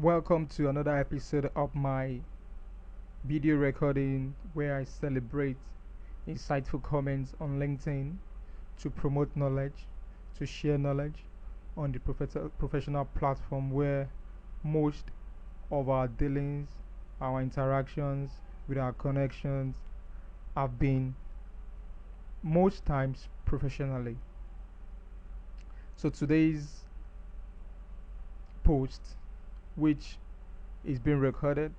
Welcome to another episode of my video recording where I celebrate insightful comments on LinkedIn to promote knowledge, to share knowledge on the professional platform where most of our dealings, our interactions with our connections have been most times professionally. So today's post, which is being recorded,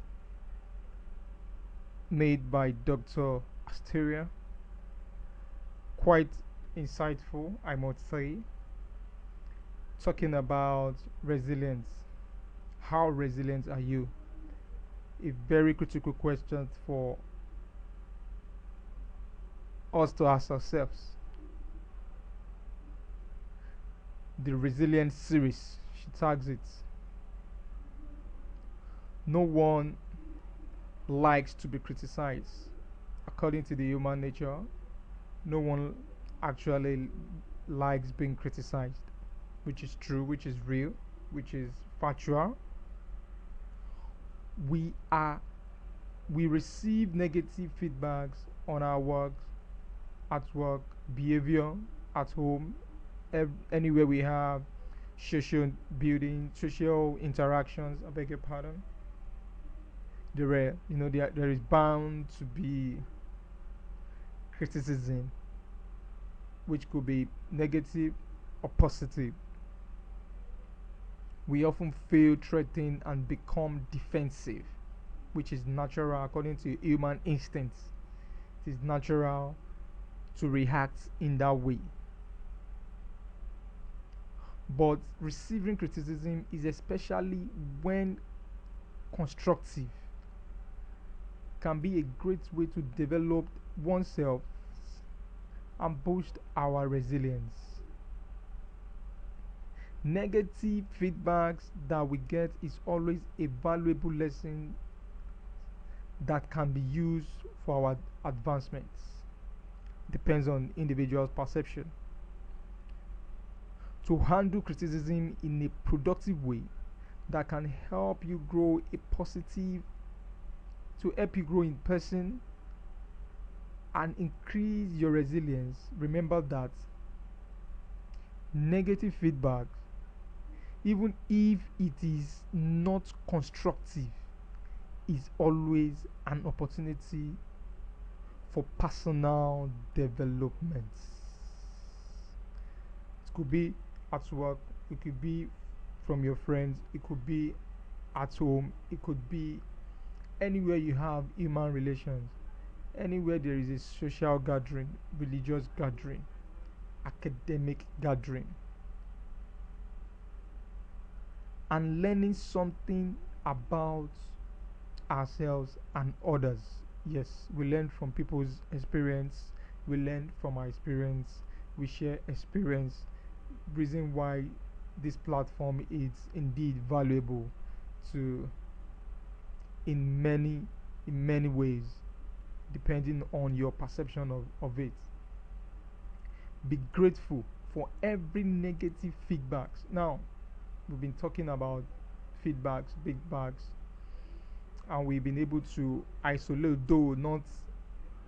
made by Dr. Asteria. Quite insightful, I must say. Talking about resilience. How resilient are you? A very critical question for us to ask ourselves. The Resilience series, she tags it. No one likes to be criticized. According to the human nature, no one actually likes being criticized, which is true, which is real, which is factual. We are we receive negative feedbacks on our work, at work, behavior, at home, anywhere we have social building, social interactions. I beg your pardon. There is bound to be criticism, which could be negative or positive. We often feel threatened and become defensive, which is natural according to human instincts. It is natural to react in that way. But receiving criticism is especially when constructive can be a great way to develop oneself and boost our resilience. Negative feedbacks that we get is always a valuable lesson that can be used for our advancements. Depends on individual's perception. To handle criticism in a productive way that can help you grow a positive to help you grow in person and increase your resilience. Remember that negative feedback, even if it is not constructive, is always an opportunity for personal development. It could be at work, it could be from your friends, it could be at home, it could be anywhere you have human relations, anywhere there is a social gathering, religious gathering, academic gathering, and learning something about ourselves and others. Yes, we learn from people's experience, we learn from our experience, we share experience. Reason why this platform is indeed valuable to in many ways, depending on your perception of it. Be grateful for every negative feedbacks. Now, we've been talking about feedbacks, big bags, and we've been able to isolate, though not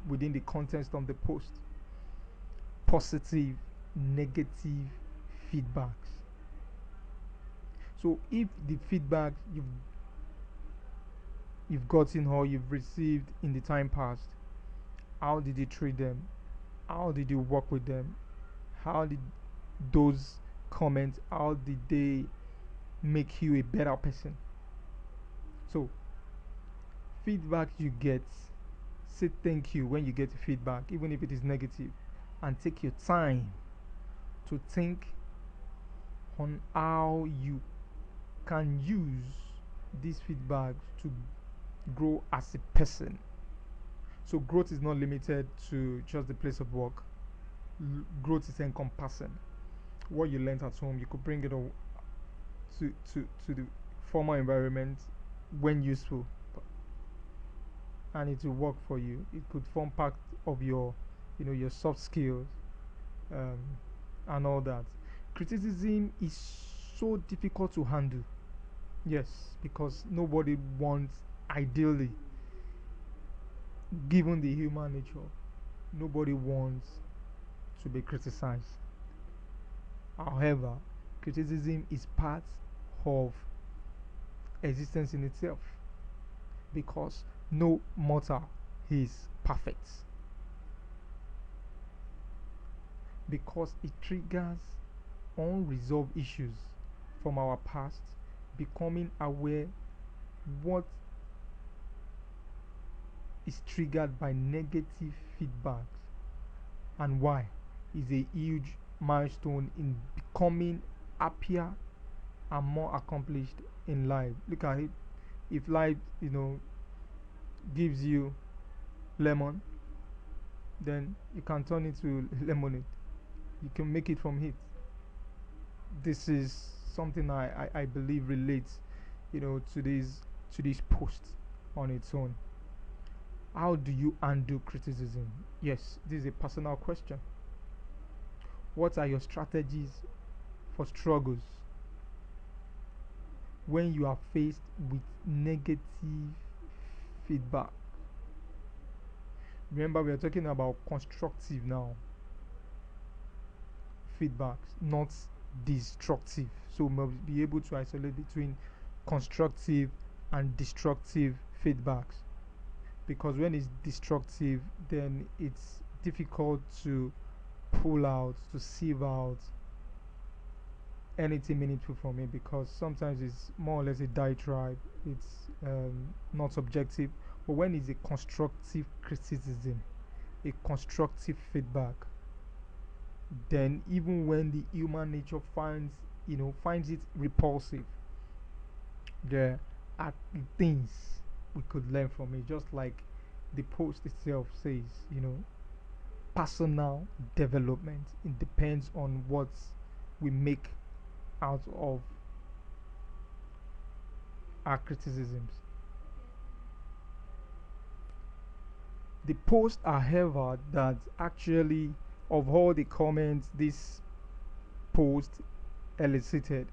within the context of the post, positive, negative feedbacks. So if the feedback you've gotten or you've received in the time past, how did you treat them? How did you work with them? How did those comments, how did they make you a better person? So feedback you get, say thank you when you get feedback, even if it is negative, and take your time to think on how you can use this feedback to grow as a person. So growth is not limited to just the place of work. Growth is encompassing. What you learned at home, you could bring it all to the formal environment when useful, and it will work for you. It could form part of your soft skills, um, and all that. Criticism is so difficult to handle. Yes, because nobody wants, ideally, given the human nature, nobody wants to be criticized. However, criticism is part of existence in itself, because no mortal is perfect, because it triggers unresolved issues from our past. Becoming aware what is triggered by negative feedback and why is a huge milestone in becoming happier and more accomplished in life. Look at it. If life, gives you lemon, then you can turn it to lemonade. You can make it from it. This is something I believe relates, to this post on its own. How do you undo criticism? Yes, this is a personal question. What are your strategies for struggles when you are faced with negative feedback? Remember, we are talking about constructive now feedbacks, not destructive. So we must be able to isolate between constructive and destructive feedbacks, because when it's destructive, then it's difficult to pull out, to sieve out anything meaningful from it, because sometimes it's more or less a diatribe, it's not subjective. But when it's a constructive criticism, a constructive feedback, then even when the human nature finds it repulsive, there are things we could learn from it, just like the post itself says, personal development. It depends on what we make out of our criticisms. The post, however, that actually, of all the comments this post elicited,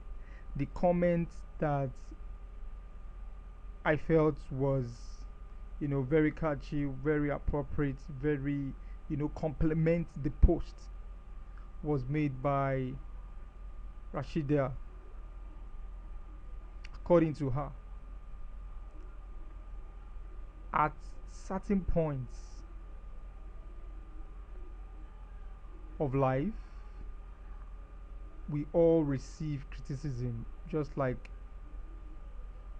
the comment that I felt was, very catchy, very appropriate, very, complement the post, was made by Rashida. According to her, at certain points of life, we all receive criticism, just like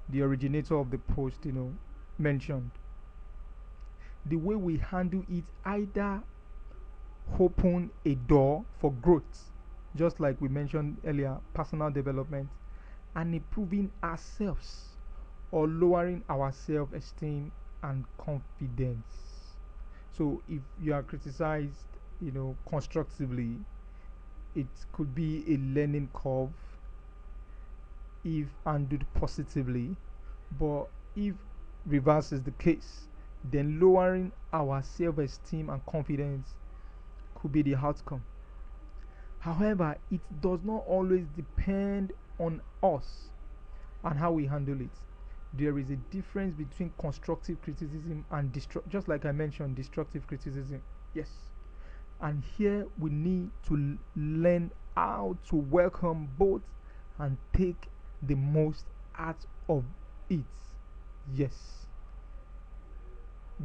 the originator of the post, mentioned. The way we handle it either open a door for growth, just like we mentioned earlier, personal development, and improving ourselves, or lowering our self-esteem and confidence. So if you are criticized, constructively, it could be a learning curve if handled positively. But if reverse is the case, then lowering our self-esteem and confidence could be the outcome. However, it does not always depend on us and how we handle it. There is a difference between constructive criticism and just like I mentioned, destructive criticism. Yes. And here we need to learn how to welcome both and take the most out of it. Yes.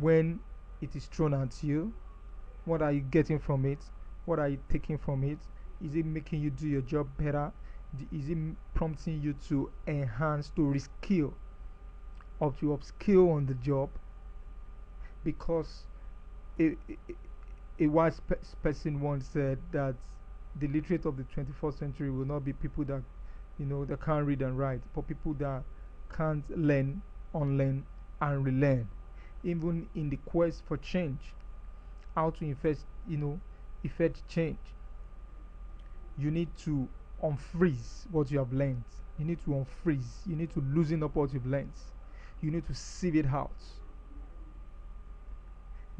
When it is thrown at you, what are you getting from it? What are you taking from it? Is it making you do your job better? Is it prompting you to enhance, to reskill, or to upskill on the job? Because a, a wise person once said that the literate of the 21st century will not be people that that can't read and write, but people that can't learn, unlearn, and relearn. Even in the quest for change, how to effect change, you need to unfreeze what you have learned. You need to unfreeze. You need to loosen up what you've learned. You need to sieve it out.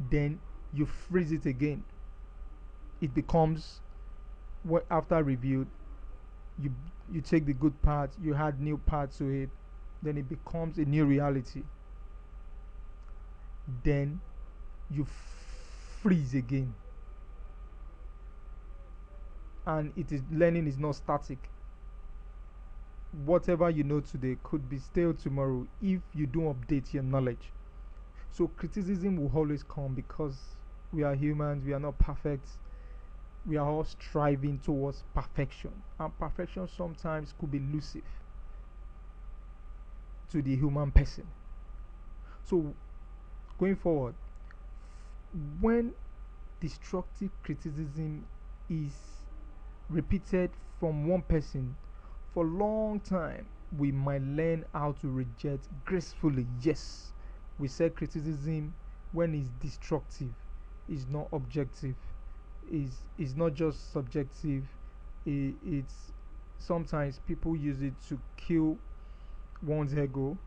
Then you freeze it again. It becomes, what after reviewed, you you take the good part, you add new parts to it, then it becomes a new reality. Then you freeze again, and it is learning is not static. Whatever you know today could be stale tomorrow if you don't update your knowledge. So criticism will always come because we are humans, we are not perfect. We are all striving towards perfection, and perfection sometimes could be elusive to the human person. So going forward, when destructive criticism is repeated from one person for a long time, we might learn how to reject gracefully. Yes, we say criticism when it's destructive is not objective, is not just subjective. It's sometimes people use it to kill one's ego.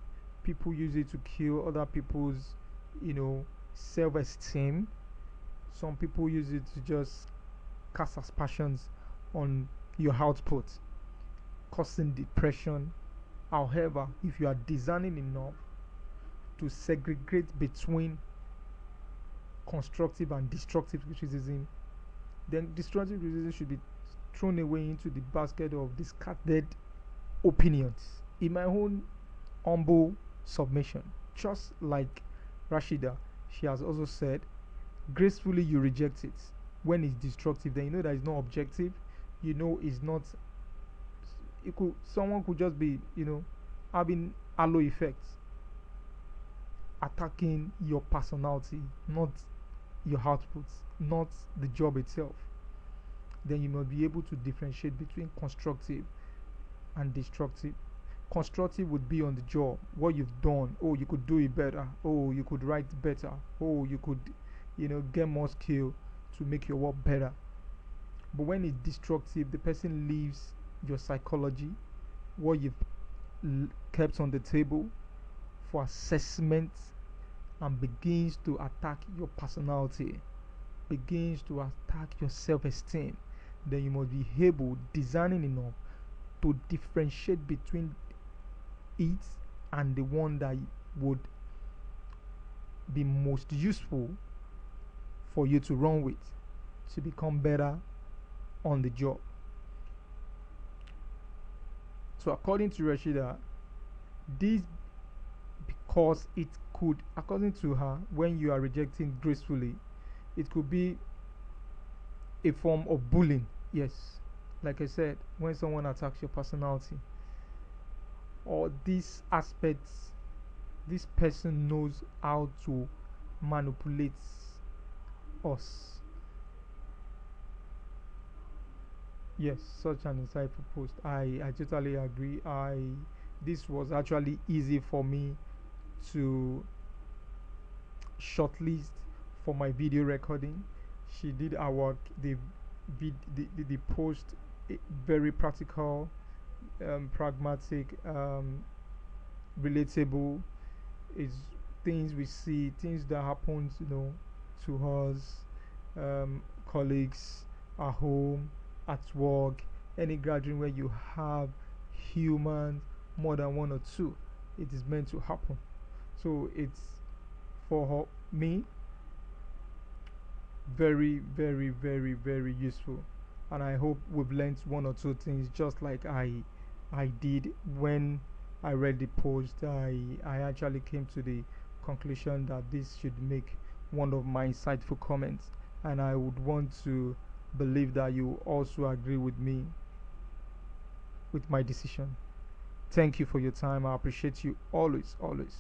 People use it to kill other people's, you know, self-esteem. Some people use it to just cast aspersions on your output, causing depression. However, if you are discerning enough to segregate between constructive and destructive criticism, then destructive criticism should be thrown away into the basket of discarded opinions. In my own humble submission, just like Rashida, she has also said, gracefully you reject it. When it's destructive, then you know that it's not objective. You know it's not. It could someone could just be, having halo effects, attacking your personality, not your outputs, not the job itself. Then you must be able to differentiate between constructive and destructive. Constructive would be on the job, what you've done. Oh, you could do it better. Oh, you could write better. Oh, you could, get more skill to make your work better. But when it's destructive, the person leaves your psychology, what you've kept on the table for assessment, and begins to attack your personality, begins to attack your self-esteem. Then you must be able, discerning enough, to differentiate between it and the one that would be most useful for you to run with to become better on the job. So according to Rashida, this, because it could, according to her, when you are rejecting gracefully, it could be a form of bullying. Yes, like I said, when someone attacks your personality or these aspects, this person knows how to manipulate us. Yes, such an insightful post. I totally agree. This was actually easy for me to shortlist for my video recording. She did our work. The post, very practical, pragmatic, relatable. Is things we see, things that happens, to us, colleagues, at home, at work, any gathering where you have humans more than one or two. It is meant to happen. So it's, for me, very, very, very, very useful. And I hope we've learned one or two things, just like I did when I read the post. I actually came to the conclusion that this should make one of my insightful comments, and I would want to believe that you also agree with me with my decision. Thank you for your time. I appreciate you always, always.